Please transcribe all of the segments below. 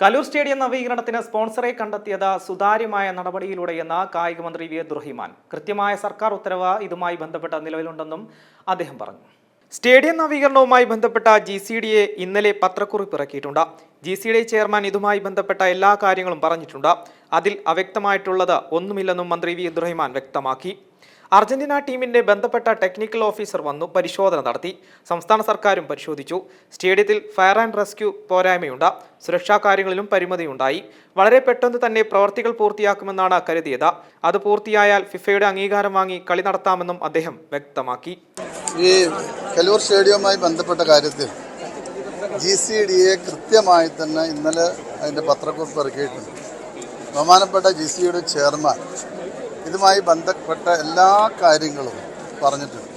Kaloor stadium നവീകരണത്തിന് സ്പോൺസറെ കണ്ടെത്തിയത് സുതാര്യമായ നടപടിയിലൂടെയെന്ന് കായിക മന്ത്രി വി അബ്ദുറഹിമാൻ. കൃത്യമായ സർക്കാർ ഉത്തരവ് ഇതുമായി ബന്ധപ്പെട്ട നിലവിലുണ്ടെന്നും അദ്ദേഹം പറഞ്ഞു. സ്റ്റേഡിയം നവീകരണവുമായി ബന്ധപ്പെട്ട GCDA ഇന്നലെ പത്രക്കുറിപ്പ് ഇറക്കിയിട്ടുണ്ട്. GCDA ചെയർമാൻ ഇതുമായി ബന്ധപ്പെട്ട എല്ലാ കാര്യങ്ങളും പറഞ്ഞിട്ടുണ്ട്. അതിൽ അവ്യക്തമായിട്ടുള്ളത് ഒന്നുമില്ലെന്നും മന്ത്രി വി അബ്ദുറഹിമാൻ വ്യക്തമാക്കി. അർജന്റീന ടീമിന്റെ ബന്ധപ്പെട്ട ടെക്നിക്കൽ ഓഫീസർ വന്നു പരിശോധന നടത്തി. സംസ്ഥാന സർക്കാരും പരിശോധിച്ചു. സ്റ്റേഡിയത്തിൽ ഫയർ ആൻഡ് റെസ്ക്യൂ പോരായ്മയുണ്ട്. സുരക്ഷാ കാര്യങ്ങളിലും പരിമിതിയുണ്ടായി. വളരെ പെട്ടെന്ന് തന്നെ പ്രവർത്തികൾ പൂർത്തിയാക്കുമെന്നാണ് കരുതിയത്. അത് പൂർത്തിയായാൽ ഫിഫയുടെ അംഗീകാരം വാങ്ങി കളി നടത്താമെന്നും അദ്ദേഹം വ്യക്തമാക്കി. ഈ കലൂർ സ്റ്റേഡിയവുമായി ബന്ധപ്പെട്ട കാര്യത്തിൽ GCDA കൃത്യമായി തന്നെ ഇന്നലെ അതിൻ്റെ പത്രക്കുറിപ്പ് ഇറക്കിയിട്ടുണ്ട്. ബഹുമാനപ്പെട്ട GCDA ചെയർമാൻ ഇതുമായി ബന്ധപ്പെട്ട എല്ലാ കാര്യങ്ങളും പറഞ്ഞിട്ടുണ്ട്.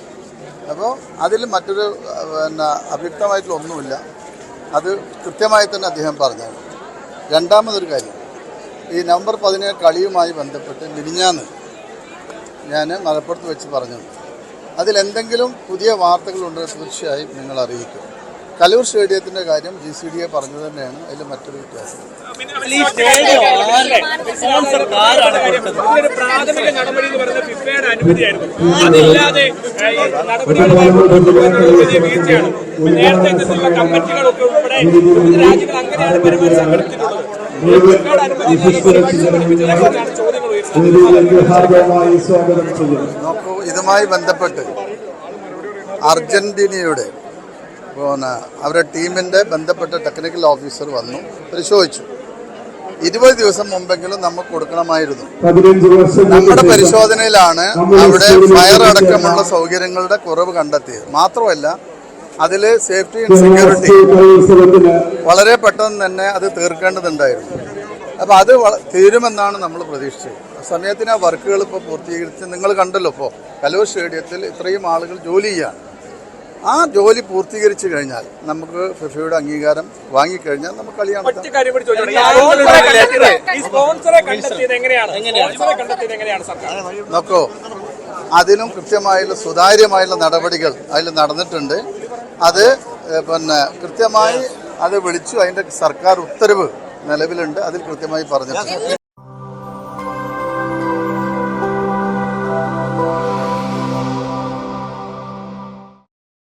അപ്പോൾ അതിൽ മറ്റൊരു അവ്യക്തമായിട്ടുള്ള ഒന്നുമില്ല. അത് കൃത്യമായി തന്നെ അദ്ദേഹം പറഞ്ഞു. രണ്ടാമതൊരു കാര്യം, ഈ നവംബർ 17 കളിയുമായി ബന്ധപ്പെട്ട് മിനിഞ്ഞാന്ന് ഞാൻ മലപ്പുറത്ത് വെച്ച് പറഞ്ഞു. അതിലെന്തെങ്കിലും പുതിയ വാർത്തകളുണ്ടെങ്കിൽ തീർച്ചയായും നിങ്ങൾ അറിയിക്കും. കലൂർ സ്റ്റേഡിയത്തിൻ്റെ കാര്യം GCDA പറഞ്ഞു തന്നെയാണ്. അതിൽ മറ്റൊരു വ്യത്യാസം. നോക്കൂ, ഇതുമായി ബന്ധപ്പെട്ട് അർജന്റീനയുടെ അവരുടെ ടീമിൻ്റെ ബന്ധപ്പെട്ട ടെക്നിക്കൽ ഓഫീസർ വന്നു പരിശോധിച്ചു. 20 ദിവസം മുമ്പെങ്കിലും നമുക്ക് കൊടുക്കണമായിരുന്നു. നമ്മുടെ പരിശോധനയിലാണ് അവിടെ ഫയർ അടക്കമുള്ള സൗകര്യങ്ങളുടെ കുറവ് കണ്ടെത്തിയത്. മാത്രമല്ല അതിൽ സേഫ്റ്റി ആൻഡ് സെക്യൂരിറ്റി വളരെ പെട്ടെന്ന് തന്നെ അത് തീർക്കേണ്ടതുണ്ടായിരുന്നു. അപ്പോൾ അത് തീരുമെന്നാണ് നമ്മൾ പ്രതീക്ഷിച്ചത്. സമയത്തിന് ആ വർക്കുകൾ ഇപ്പോൾ പൂർത്തീകരിച്ച് നിങ്ങൾ കണ്ടല്ലോ. ഇപ്പോൾ കലൂർ സ്റ്റേഡിയത്തിൽ ഇത്രയും ആളുകൾ ജോലി ചെയ്യാണ്. ആ ജോലി പൂർത്തീകരിച്ചു കഴിഞ്ഞാൽ നമുക്ക് ഫിഫയുടെ അംഗീകാരം വാങ്ങിക്കഴിഞ്ഞാൽ നമുക്ക് കളി നടത്താം. നോക്കൂ, അതിനും കൃത്യമായുള്ള സുതാര്യമായുള്ള നടപടികൾ അതിൽ നടന്നിട്ടുണ്ട്. അത് കൃത്യമായി അത് വിളിച്ചു. അതിൻ്റെ സർക്കാർ ഉത്തരവ് നിലവിലുണ്ട്. അതിൽ കൃത്യമായി പറഞ്ഞിട്ടുണ്ട്.